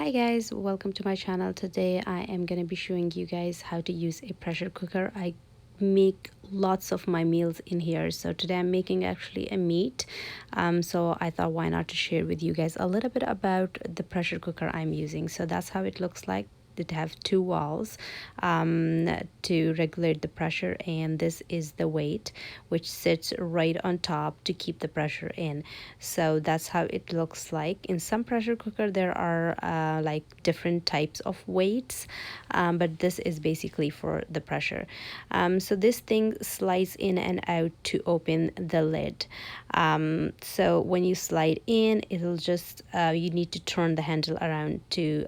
Hi guys, welcome to my channel. Today I am going to be showing you guys how to use a pressure cooker. I make lots of my meals in here, so today I'm making actually a meat. So I thought why not to share with you guys a little bit about the pressure cooker I'm using. So that's how it looks like. It have two walls to regulate the pressure, and this is the weight which sits right on top to keep the pressure in. So that's how it looks like. In some pressure cooker there are like different types of weights, but this is basically for the pressure. So this thing slides in and out to open the lid. So when you slide in, it'll just you need to turn the handle around to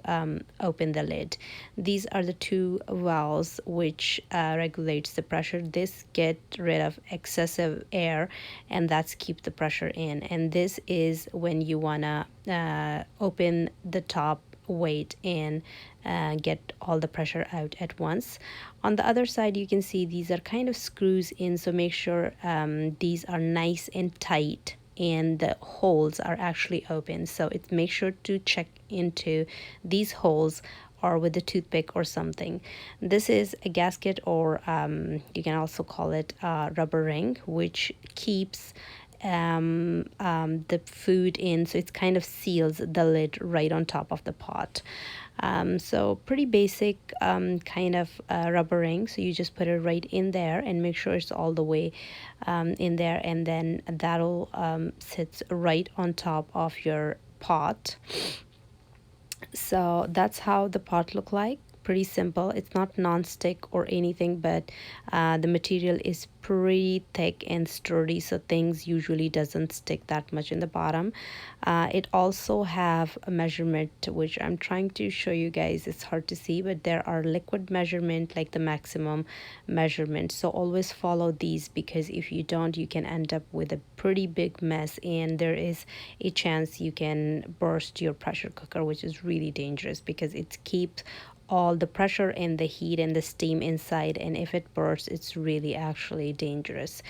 open the lid. These are the two valves which regulates the pressure. This get rid of excessive air, and that's keep the pressure in. And this is when you wanna open the top weight and get all the pressure out at once. On the other side, you can see these are kind of screws in, so make sure these are nice and tight and the holes are actually open. So it make sure to check into these holes or with a toothpick or something. This is a gasket, or you can also call it a rubber ring, which keeps the food in, so it kind of seals the lid right on top of the pot. So pretty basic kind of rubber ring. So you just put it right in there and make sure it's all the way in there, and then that'll sits right on top of your pot. So that's how the pot look like. Pretty simple. It's not non-stick or anything, but the material is pretty thick and sturdy, so things usually doesn't stick that much in the bottom. It also have a measurement which I'm trying to show you guys. It's hard to see, but there are liquid measurement, like the maximum measurement. So always follow these, because if you don't, you can end up with a pretty big mess, and there is a chance you can burst your pressure cooker, which is really dangerous because it keeps all the pressure and the heat and the steam inside, and if it bursts, it's really actually dangerous.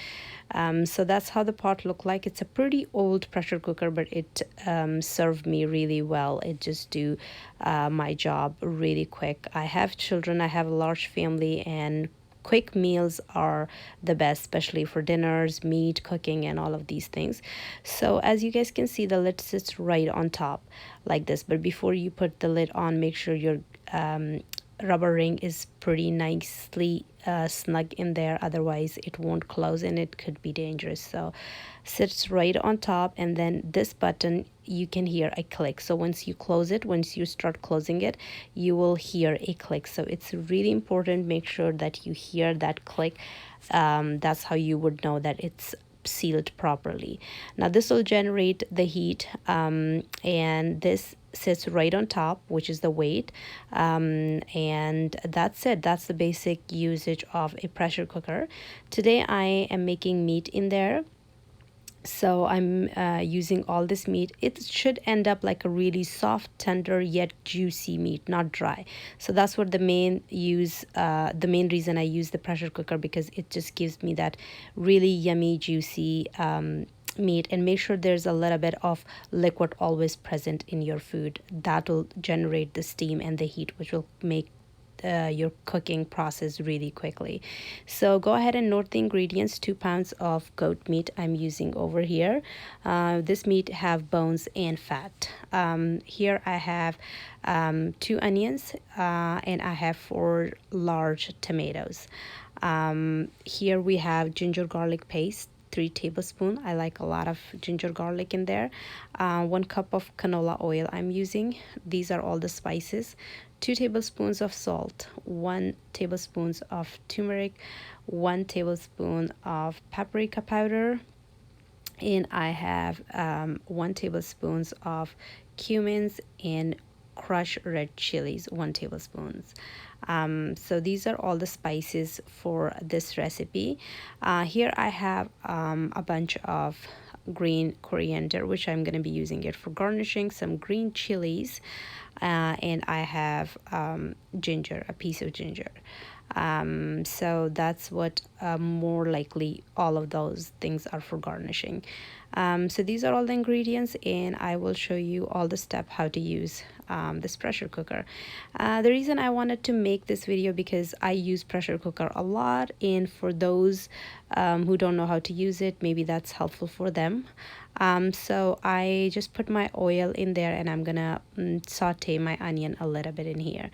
So that's how the pot looked like. It's a pretty old pressure cooker, but it served me really well. It just do my job really quick. I have children, I have a large family, and quick meals are the best, especially for dinners, meat cooking, and all of these things. So as you guys can see, the lid sits right on top like this, but before you put the lid on, make sure your rubber ring is pretty nicely snug in there, otherwise it won't close and it could be dangerous. So sits right on top, and then this button, you can hear a click. So once you close it, once you start closing it, you will hear a click. So it's really important, make sure that you hear that click. That's how you would know that it's sealed properly. Now this will generate the heat, and this sits right on top, which is the weight, and that's it. That's the basic usage of a pressure cooker. Today I am making meat in there, so I'm using all this meat. It should end up like a really soft, tender yet juicy meat, not dry. So that's what the main reason I use the pressure cooker, because it just gives me that really yummy, juicy meat. And make sure there's a little bit of liquid always present in your food. That will generate the steam and the heat, which will make your cooking process really quickly. So go ahead and note the ingredients. 2 pounds of goat meat I'm using over here. This meat have bones and fat. Here I have 2 onions, and I have 4 large tomatoes. Here we have ginger garlic paste, 3 tablespoons. I like a lot of ginger garlic in there. 1 cup of canola oil I'm using. These are all the spices. 2 tablespoons of salt, 1 tablespoon of turmeric, 1 tablespoon of paprika powder, and I have 1 tablespoon of cumins, and crushed red chilies, 1 tablespoon. So these are all the spices for this recipe. Here I have a bunch of green coriander, which I'm going to be using it for garnishing, some green chilies, and I have ginger, a piece of ginger. So that's what more likely all of those things are for garnishing. So these are all the ingredients, and I will show you all the step how to use this pressure cooker. The reason I wanted to make this video because I use pressure cooker a lot, and for those who don't know how to use it, maybe that's helpful for them. So I just put my oil in there, and I'm gonna saute my onion a little bit in here.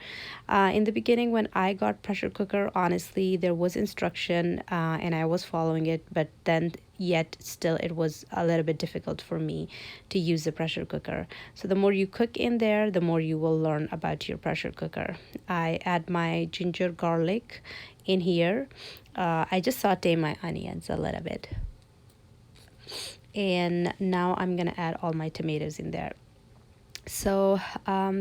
In the beginning, when I got pressure cooker, honestly, there was instruction and I was following it, but then yet still it was a little bit difficult for me to use the pressure cooker. So the more you cook in there, the more you will learn about your pressure cooker. I add my ginger garlic in here. I just saute my onions a little bit, and now I'm gonna add all my tomatoes in there. So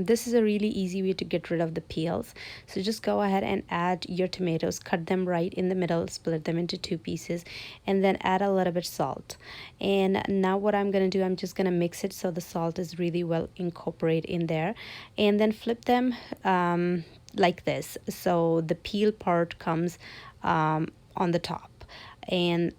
this is a really easy way to get rid of the peels. So just go ahead and add your tomatoes, cut them right in the middle, split them into 2 pieces, and then add a little bit salt. And now what I'm gonna do, I'm just gonna mix it so the salt is really well incorporated in there, and then flip them like this, so the peel part comes on the top. And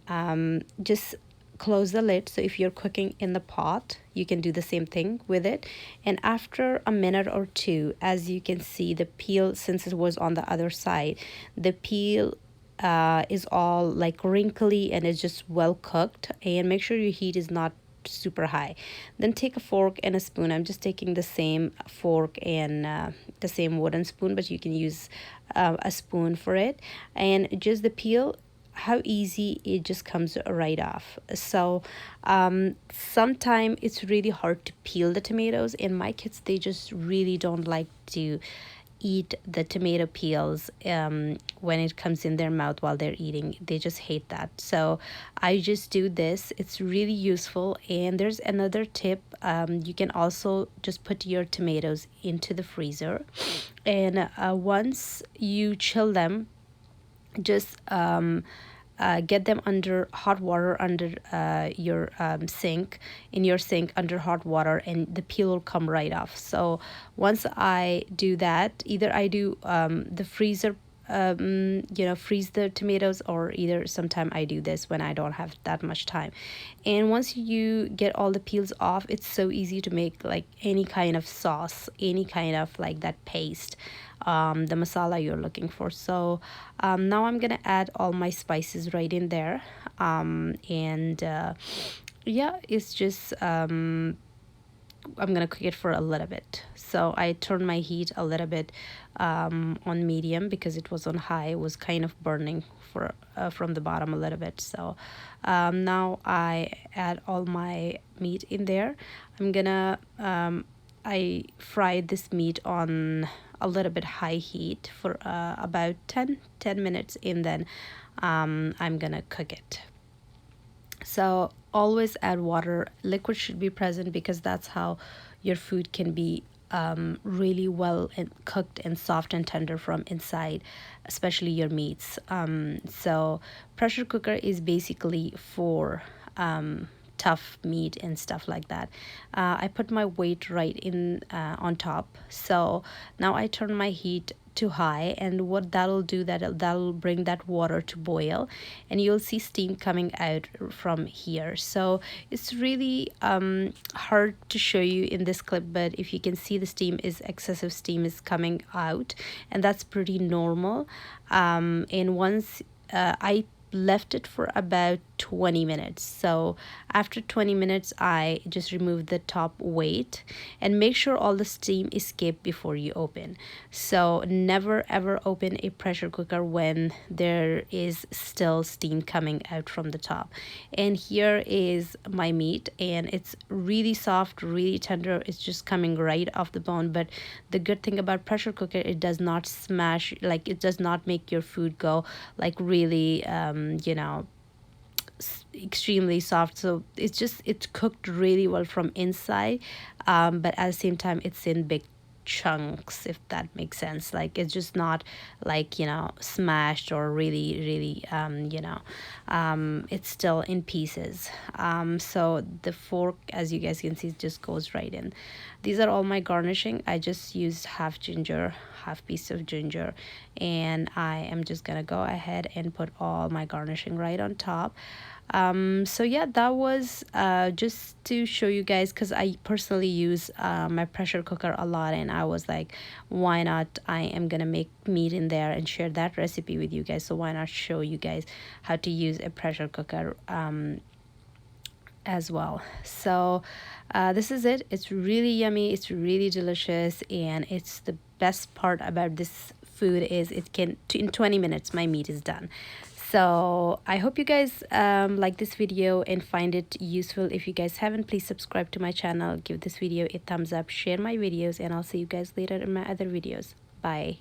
just close the lid. So if you're cooking in the pot, you can do the same thing with it. And after a minute or two, as you can see, the peel, since it was on the other side, the peel is all like wrinkly and it's just well cooked. And make sure your heat is not super high. Then take a fork and a spoon. I'm just taking the same fork and the same wooden spoon, but you can use a spoon for it. And just the peel, how easy it just comes right off. So sometimes it's really hard to peel the tomatoes, and my kids, they just really don't like to eat the tomato peels when it comes in their mouth while they're eating. They just hate that. So I just do this. It's really useful. And there's another tip. You can also just put your tomatoes into the freezer, and once you chill them, just get them under hot water, under your sink, in your sink under hot water, and the peel will come right off. So once I do that, either I do the freezer, freeze the tomatoes, or either sometime I do this when I don't have that much time. And once you get all the peels off, it's so easy to make like any kind of sauce, any kind of like that paste, the masala you're looking for. So now I'm gonna add all my spices right in there, and yeah, it's just I'm gonna cook it for a little bit. So I turned my heat a little bit on medium because it was on high. It was kind of burning for from the bottom a little bit. So now I add all my meat in there. I'm gonna I fried this meat on a little bit high heat for about 10 minutes, and then I'm gonna cook it. So always add water. Liquid should be present because that's how your food can be really well and cooked and soft and tender from inside, especially your meats. So pressure cooker is basically for tough meat and stuff like that. I put my weight right in on top. So now I turn my heat to high, and what that'll do, that'll bring that water to boil, and you'll see steam coming out from here. So it's really hard to show you in this clip, but if you can see, the steam is excessive, steam is coming out, and that's pretty normal. And once I left it for about 20 minutes. So after 20 minutes, I just remove the top weight, and make sure all the steam escape before you open. So never ever open a pressure cooker when there is still steam coming out from the top. And here is my meat, and it's really soft, really tender. It's just coming right off the bone. But the good thing about pressure cooker, it does not smash, like it does not make your food go like really extremely soft. So it's cooked really well from inside, but at the same time it's in big chunks, if that makes sense. Like it's just not like smashed or really it's still in pieces. So the fork, as you guys can see, just goes right in. These are all my garnishing. I just used half ginger, half piece of ginger, and I am just gonna go ahead and put all my garnishing right on top. So yeah, that was just to show you guys, because I personally use my pressure cooker a lot, and I was like, why not, I am gonna make meat in there and share that recipe with you guys, so why not show you guys how to use a pressure cooker as well. So this is it. It's really yummy, it's really delicious, and it's the best part about this food is it can, in 20 minutes my meat is done. So I hope you guys like this video and find it useful. If you guys haven't, please subscribe to my channel, give this video a thumbs up, share my videos, and I'll see you guys later in my other videos. Bye.